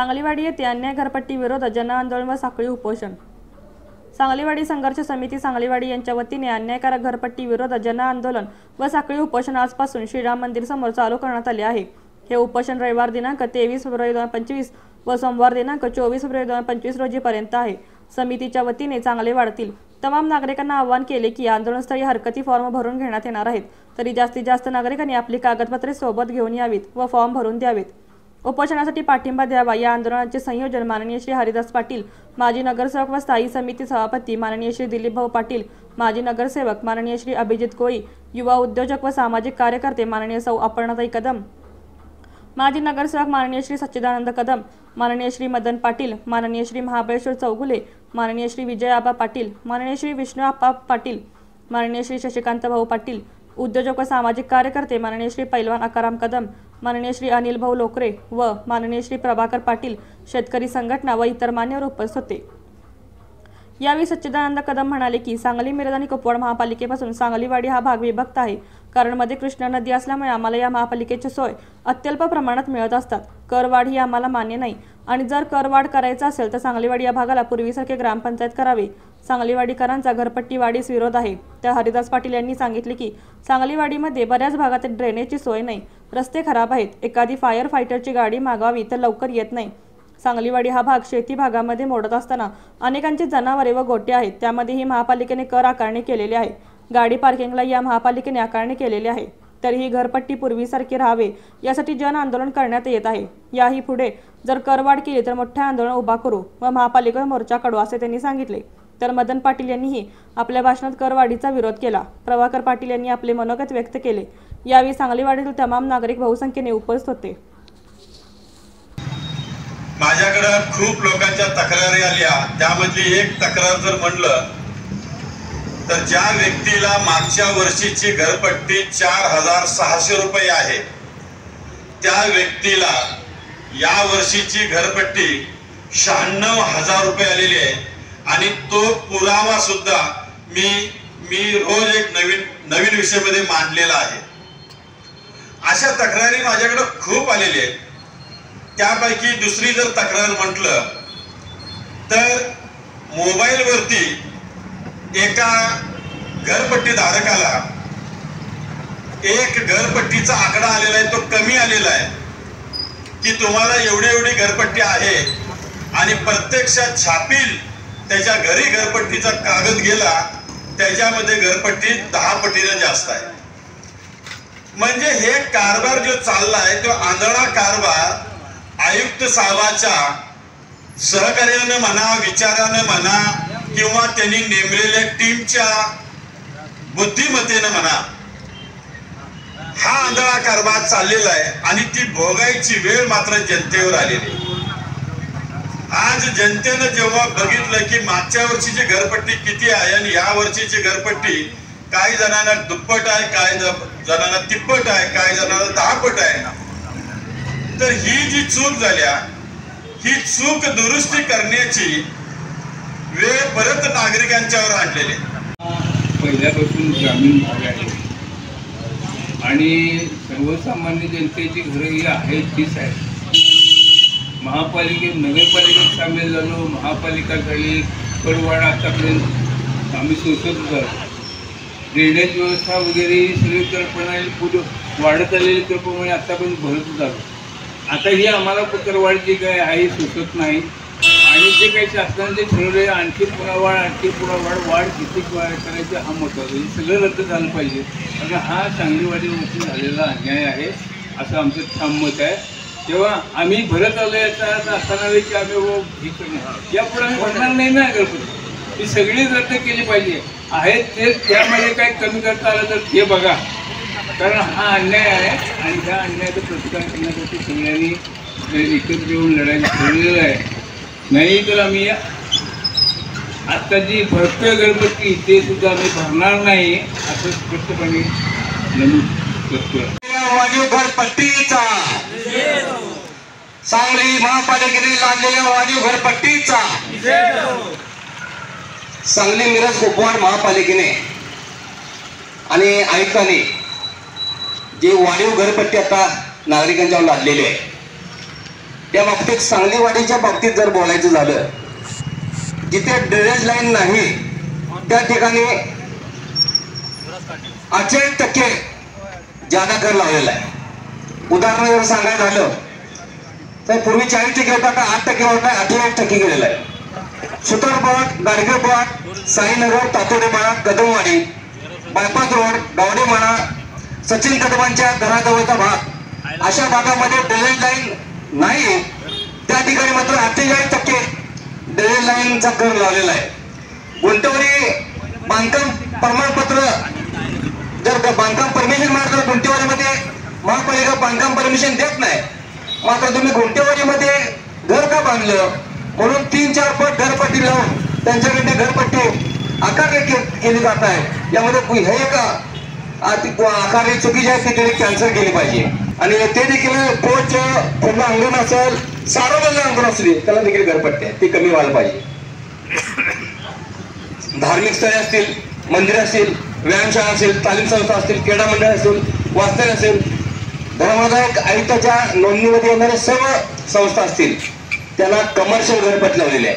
सांगलीवाडी येथे अन्याय घरपट्टी विरोधात जनआंदोलन व साखळी उपोषण। सांगलीवाडी संघर्ष समिती सांगलीवाडी यांच्या वतीने अन्यायकारक घरपट्टी विरोधात जनआंदोलन व साखळी उपोषण आजपासून श्रीराम मंदिर समोर चालू करण्यात आले आहे। हे उपोषण रविवार दिनांक 23 फेब्रुवारी 2025 व सोमवार दिनांक 24 फेब्रुवारी 2025 रोजी पर्यंत आहे। समितीच्या वतीने सांगलीवाडीतील तमाम नागरिकांना आवाहन केले की आंदोलनस्थळी हरकती फॉर्म भरून घेण्यात येणार आहेत, तरी जास्तीत जास्त नागरिकांनी आपली कागदपत्रे सोबत घेऊन यावीत व फॉर्म भरून द्यावेत। उपोषणासाठी पाठिंबा द्यावा। या आंदोलनाचे संयोजन माननीय श्री हरिदास पाटील, माजी नगरसेवक व स्थायी समिती सभापती माननीय श्री दिलीप भाऊ पाटील, माजी नगरसेवक माननीय श्री अभिजित कोळी, युवा उद्योजक व सामाजिक कार्यकर्ते माननीय सौ अपर्णाताई कदम, माजी नगरसेवक माननीय श्री सच्चिदानंद कदम, माननीय श्री मदन पाटील, माननीय श्री महाबळेश्वर चौगुले, माननीय श्री विजय आबा पाटील, माननीय श्री विष्णू आप्पा पाटील, माननीय श्री शशिकांत भाऊ पाटील, उद्योजक व सामाजिक कार्यकर्ते माननीय श्री पैलवान आकाराम कदम, माननीय श्री अनिल भाऊ लोकरे व माननीय श्री प्रभाकर पाटील, शेतकरी संघटना व इतर मान्यवर उपस्थित होते। यावेळी सच्चिदानंद कदम म्हणाले की सांगली मिरज आणि कुपवाड महापालिकेपासून सांगलीवाडी हा भाग विभक्त आहे, कारण मध्ये कृष्णा नदी असल्यामुळे आम्हाला या महापालिकेची सोय अत्यल्प प्रमाणात मिळत असतात। करवाढ ही आम्हाला मान्य नाही आणि जर करवाढ करायचा असेल तर सांगलीवाडी या भागाला पूर्वीसारखे ग्रामपंचायत करावी। सांगलीवाडीकरांचा घरपट्टी वाढीस विरोध आहे। त्या हरिदास पाटील यांनी सांगितले की सांगलीवाडीमध्ये बऱ्याच भागात ड्रेनेजची सोय नाही, रस्ते खराब आहेत, एखादी फायर फायटरची गाडी मागवावी तर लवकर येत नाही। सांगलीवाडी हा भाग शेती भागामध्ये मोडत असताना अनेकांची जनावरे व गोटे आहेत, त्यामध्ये ही महापालिकेने कर आकारणी केलेली आहे। गाडी पार्किंगला या महापालिकेने आकारणी केलेली आहे, तरीही घरपट्टी पूर्वीसारखी राहावे यासाठी जन आंदोलन करण्यात येत आहे। याही पुढे जर करवाढ केली तर मोठे आंदोलन उभा करू व महापालिकेवर मोर्चा काढू असे त्यांनी सांगितले। तर मदन पाटील यांनीही आपल्या भाषणात करवाढीचा विरोध केला। प्रभाकर पाटील यांनी आपले मनोगत व्यक्त केले। यावेळी सांगलीवाडीतील तमाम नागरिक बहुसंख्येने उपस्थित होते। माझ्याकडे खूप लोकांच्या तक्रारी आल्या, त्यामधली एक तक्रार जर म्हणलं तर ज्या व्यक्तीला मागच्या वर्षीची घरपट्टी 4600 रुपये आहे, त्या व्यक्तीला या वर्षीची घरपट्टी 96,000 रुपये आलेली आहे आणि तो पुरावा सुद्धा मी रोज एक नवीन विषयामध्ये मांडलेला आहे। अशा तक्रारी माझ्याकडे खूप आलेल्या आहेत। त्यापैकी दुसरी जर तक्रार म्हटलं तर मोबाईलवरती एका घरपट्टी धारकाला एक घरपट्टीचा आकडा आलेला आहे, तो कमी आलेला आहे की तुम्हाला एवढी घरपट्टी आहे आणि प्रत्यक्षात छापील त्याच्या घरी घरपट्टीचा कागद गेला, त्याच्यामध्ये घरपट्टी 10 पटीने जास्त आहे। म्हणजे हे कारभार जो चाललाय तो आंधळा कारभार आयुक्त साहेबाच्या सहकार्याने म्हणा, विचाराने म्हणा किंवा त्यांनी नेमलेल्या टीमच्या बुद्धिमत्तेने म्हणा, हा आंधळा कारभार चाललेला आहे आणि ती भोगायची वेळ मात्र जनतेवर आलेली। आज जनतेने जेव्हा बघितलं की मागच्या वर्षीची घरपट्टी किती आहे आणि या वर्षीची घरपट्टी काही जणांना दुप्पट आहे, काही जणांना तिप्पट आहे, काही जणांना 10 पट आहे, तर ही जी चूक झाल्या, ही चूक दुरुस्ती करण्याची वेळ परत नागरिकांच्यावर आणलेली। पहिल्यापासून ग्रामीण भाग आहे आणि सर्वसामान्य जनतेची घरं ही आहेत तीच आहेत। नगरपालिकेत सामील झालो, महापालिका झाली, करवाढ आतापर्यंत आम्ही सोसत झालो। ड्रेनेज व्यवस्था वगैरे ही सगळी कल्पना पुढं वाढत आलेली कल्पना आतापर्यंत भरत झालो। आता ही आम्हाला करवाढ जी काय आहे सोसत नाही आणि जे काही शासनाने जे ठरवले आणखी पुन्हा वाढ किती करायची हा महत्त्वाचा, हे सगळं रद्द झालं पाहिजे। कारण हा सांगलीवाडीवरती झालेला अन्याय आहे असं आमचं ठाम मत आहे। तेव्हा आम्ही भरत आलो याचा असताना की आम्ही हे करणार यापुढे आम्ही भरणार नाही ना घरपट्टी, ही सगळी रद्द केली पाहिजे। आहेत ते त्यामध्ये काही कमी करता आलं तर ते बघा, कारण हा अन्याय आहे आणि ह्या अन्यायाचा प्रतिकार करण्यासाठी सगळ्यांनी एकत्र येऊन लढायला ठरलेलं आहे। नाही तर आम्ही आत्ता जी भरतोय घरपट्टी ते सुद्धा आम्ही भरणार नाही असं स्पष्टपणे नमूद करतोय। वाढीव घरपट्टीचा सांगली महापालिकेने लादलेल्या वाढीव घरपट्टीचा सांगली मिरज कुपवाड महापालिकेने आणि आयुक्तांनी जे वाढीव घरपट्टी आता नागरिकांच्यावर लादलेली आहे त्या बाबतीत सांगलीवाडीच्या बाबतीत जर बोलायचं झालं, जिथे ड्रेनेज लाईन नाही त्या ठिकाणी 48% जादा कर लावलेला आहे. उदाहरण जर सांगायचं झालं तर पूर्वी 40% होता, आता 8% होता, 48% गेलेला आहे. सुतारपाट, गाडगेपाट, साईनगर, तातोडेमाळा, कदमवाडी, बायपास रोड, गावडेमाळा, सचिन कदमांच्या घराजवळचा भाग, अशा भागामध्ये ड्रेनेज लाईन नाही. त्या ठिकाणी मात्र 48% ड्रेनेज लाईनचा कर लावलेला आहे. गुंटवरी बांधकाम प्रमाणपत्र जर बांधकाम परमिशन मात्र गुंटेवाडीमध्ये महापालिका बांधकाम परमिशन देत नाही. मात्र तुम्ही गुंटेवाडीमध्ये घर का बांधलं म्हणून 3-4 पट घरपट्टी लावून त्यांच्याकडे घरपट्टी आकारणी केली जात आहे. यामध्ये हे एक आकारणी चुकीची आहे, ती तरी कॅन्सल केली पाहिजे. आणि ते देखील पोच पूर्ण अंगण असेल, सार्वजनिक अंगण असली त्याला देखील घरपट्टी आहे ती कमी व्हायला पाहिजे. धार्मिक स्थळे असतील, मंदिर असतील, व्यायामशाळा असेल, तालीम संस्था असतील, क्रीडा मंडळ असेल, वास्तव्य असेल, धर्मादायक आयुक्ताच्या नोंदणीमध्ये येणाऱ्या सर्व संस्था असतील त्याला कमर्शियल घरपट्टी लावलेली आहे.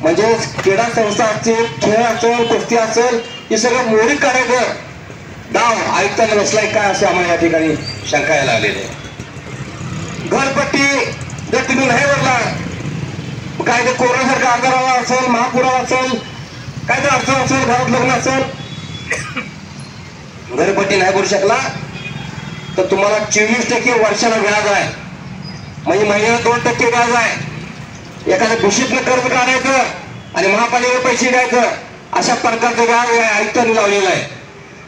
म्हणजे क्रीडा संस्था असतील, खेळ असेल, कुस्ती असेल, हे सगळं मोडीत काढायचं डाव आयुक्तांना बसलाय काय असे आम्हाला या ठिकाणी शंका यायला लागलेली आहे. घरपट्टी जर तुम्ही नाही भरला, काय ते कोरोनासारखा आजार आला असेल, महापुरावा असेल, काय तर अडचण असेल, घरात लग्न असेल, घरपट्टी नाही भरू शकला तर तुम्हाला 24% वर्षाला व्याज आहे. म्हणजे महिन्याला 2% व्याज आहे. एखाद्या घोषितनं कर्ज काढायचं आणि महापालिकेला पैसे द्यायचं, अशा प्रकारचं व्याज आयुक्तांनी लावलेलं आहे.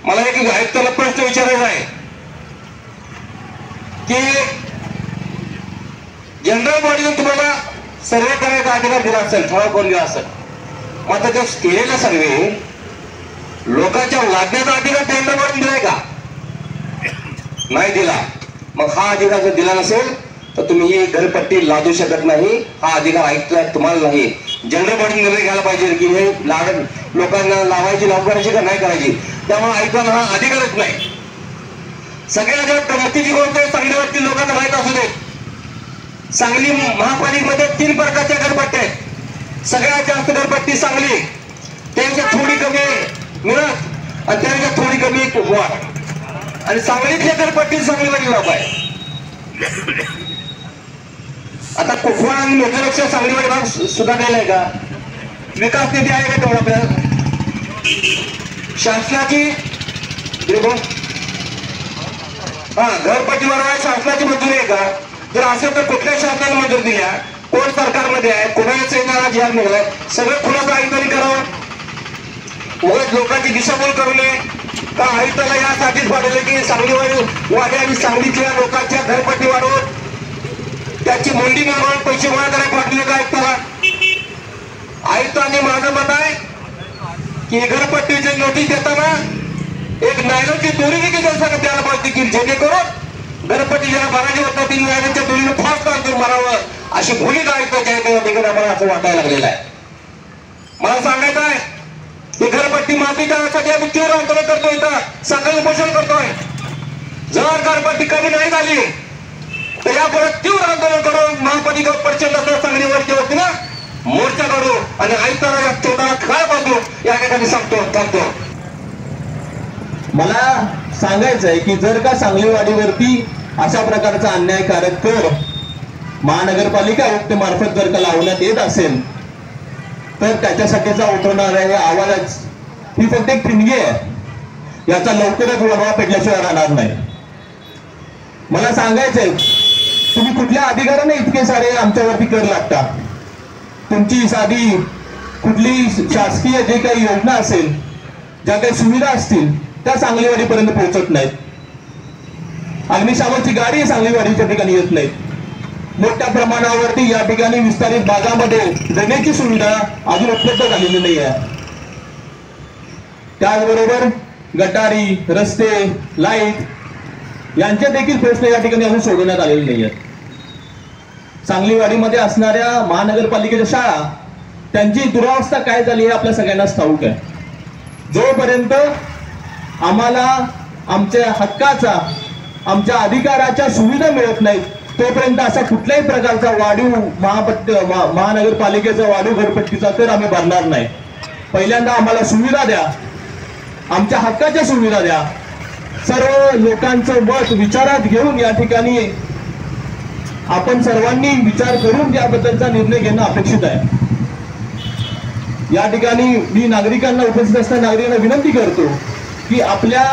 मला एक आयुक्ताला प्रश्न विचारायचा आहे की जनरल बॉडीने तुम्हाला सर्वे करायचा अधिकार दिला असेल, ठराव करून दिला असेल, मात्र तो केलेला सर्वे लोकांच्या लादण्याचा अधिकार जनरल बॉडीने दिलाय का? नाही दिला. मग हा अधिकार जर दिला नसेल तर तुम्ही ही घरपट्टी लादू शकत नाही. हा अधिकार आयुक्ताला तुम्हाला नाही. जनरल बॉडी निर्णय घ्यायला पाहिजे की हे लोकांना लावायची लागू करायची का नाही करायची. त्यामुळे आयुक्तांना हा अधिकारच नाही. सगळ्यात प्रगतीची गोष्ट सांगलीवरती लोकांना माहित असू दे, सांगली महापालिकेमध्ये 3 प्रकारच्या घरपट्ट्या आहेत. सगळ्यात जास्त घरपट्टी सांगली, त्यांच्या थोडी कमी मिळत आणि त्यांच्या थोडी कमी कुपवाड, आणि सांगलीतल्या घरपट्टी सांगलीवाडी लाभ आहे. आता कुपवाड आणि मेजरपेक्षा सांगलीवाडी भाग सुधारलेला आहे का? विकास निधी आहे का तेवढा आपल्याला? शासनाची घरपट्टी बरोबर शासनाची मंजुरी आहे का? जर असेल तर कुठल्या शासनाने मंजुरी दिल्या, कोण सरकारमध्ये आहे, कोणाच्या सैन्याला जिहाद निघालाय, सगळं खुलासा आयुक्तांनी करावं. उगाच लोकांची दिशाभूल करू नये. का आयुक्ताला यासाठीच पाठवलं की सांगलीवाडी वाड्या आणि सांगलीच्या लोकांच्या घरपट्टी वाढवून त्याची मोंडी मारून पैसे गोळा करायला पाठवले का आयुक्ताला? आयुक्तांनी माझं मत आहे की घरपट्टीची नोटीस देताना एक नायलॉनची दोरी देखील द्यायला पाहिजे की जेणेकरून घरपट्टी ज्याला भरायची होतं ती नायलॉनच्या दोरीने फास्ट काढून मारावं, अशी भूमिका आयुक्ताची आहे. ठिकाणी आम्हाला असं वाटायला लागलेलं आहे. मला सांगायचं आहे की घरपट्टी माफी करण्यासाठी आम्ही तीव्र आंदोलन करतोय, सांगली उपोषण करतोय. जर घरपट्टी कमी नाही झाली तर यापुढे तीव्र आंदोलन करून महापालिका परिषद सांगलीवरच्या वतीनं मोर्चा काढू आणि आयुक्ताला या तोंडाला काय बांधू या ठिकाणी सांगतो. मला सांगायचं आहे की जर का सांगलीवाडीवरती अशा प्रकारचा अन्यायकारक कर महानगरपालिका आयुक्त मार्फत जर का लावण्यात येत असेल तर त्याच्यासाठीचा उठवणारा हे आवाज ही फक्त एक ठिणगी आहे. याचा लवकरच वळवा पेटल्याशिवाय राहणार नाही. मला सांगायचंय, तुम्ही कुठल्या अधिकाराने इतके सारे आमच्यावरती कर लागता? तुमची साधी कुठली शासकीय जे काही योजना असेल, ज्या काही सुविधा असतील त्या सांगलीवाडीपर्यंत पोहोचत नाहीत. अग्निशामकची गाडी सांगलीवाडीच्या ठिकाणी येत नाहीत. मोठ्या प्रमाणावरती या ठिकाणी विस्तारित भागामध्ये ड्रेनेजची सुविधा अजून उपलब्ध झालेली नाही आहे. त्याचबरोबर गटारी, रस्ते, लाईट यांचे देखील प्रश्न या ठिकाणी अजून सोडवण्यात आलेले नाही आहेत. सांगलीवाडीमध्ये असणाऱ्या महानगरपालिकेच्या शाळा, त्यांची दुरावस्था काय झाली हे आपल्या सगळ्यांनाच ठाऊक आहे. जोपर्यंत आम्हाला आमच्या हक्काचा, आमच्या अधिकाराच्या सुविधा मिळत नाहीत तोपर्यंत असा कुठल्याही प्रकारचा वाढीव महानगरपालिकेचा वाढीव घरपट्टीचा कर आम्ही भरणार नाही. पहिल्यांदा आम्हाला सुविधा द्या, आमच्या हक्काच्या सुविधा द्या. सर्व लोकांचं मत विचारात घेऊन या ठिकाणी आपण सर्वांनी विचार करून याबद्दलचा निर्णय घेणं अपेक्षित आहे. या ठिकाणी मी नागरिकांना, उपस्थित असणाऱ्या नागरिकांना विनंती करतो की आपल्या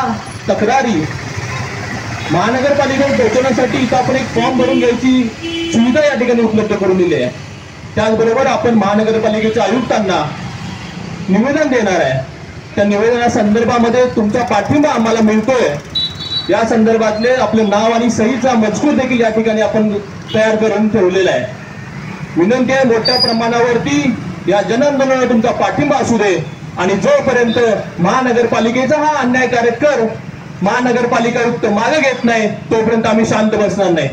तक्रारी महानगरपालिकेत पोहोचवण्यासाठी इथं आपण एक फॉर्म भरून घ्यायची सुविधा या ठिकाणी उपलब्ध करून दिली आहे. त्याचबरोबर आपण महानगरपालिकेच्या आयुक्तांना निवेदन देणार आहे. त्या निवेदनासंदर्भामध्ये तुमचा पाठिंबा आम्हाला मिळतोय या संदर्भातले आपलं नाव आणि सहीचा मजकूर देखील या ठिकाणी आपण तयार करून ठेवलेला आहे. विनंती आहे मोठ्या प्रमाणावरती या जनआंदोलनाला तुमचा पाठिंबा असू दे आणि जोपर्यंत महानगरपालिकेचा हा अन्यायकारक कर महानगरपालिका आयुक्त मागे घेत नाही तोपर्यंत आम्ही शांत बसणार नाही.